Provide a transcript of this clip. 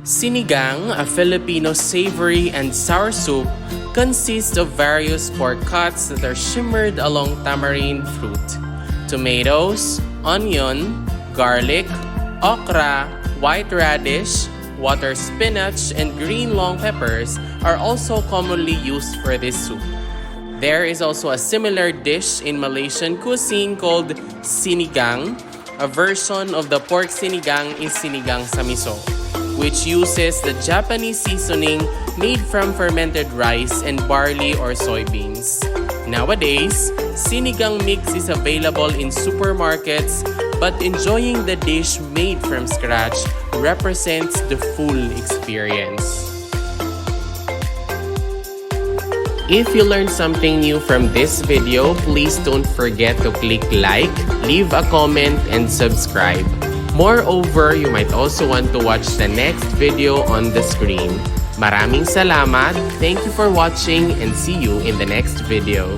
Sinigang, a Filipino savory and sour soup, consists of various pork cuts that are shimmered along tamarind fruit. Tomatoes, onion, garlic, okra, white radish, water spinach, and green long peppers are also commonly used for this soup. There is also a similar dish in Malaysian cuisine called sinigang. A version of the pork sinigang is sinigang sa miso, which uses the Japanese seasoning made from fermented rice and barley or soybeans. Nowadays, sinigang mix is available in supermarkets, but enjoying the dish made from scratch represents the full experience. If you learned something new from this video, please don't forget to click like, leave a comment, and subscribe. Moreover, you might also want to watch the next video on the screen. Maraming salamat, thank you for watching, and see you in the next video.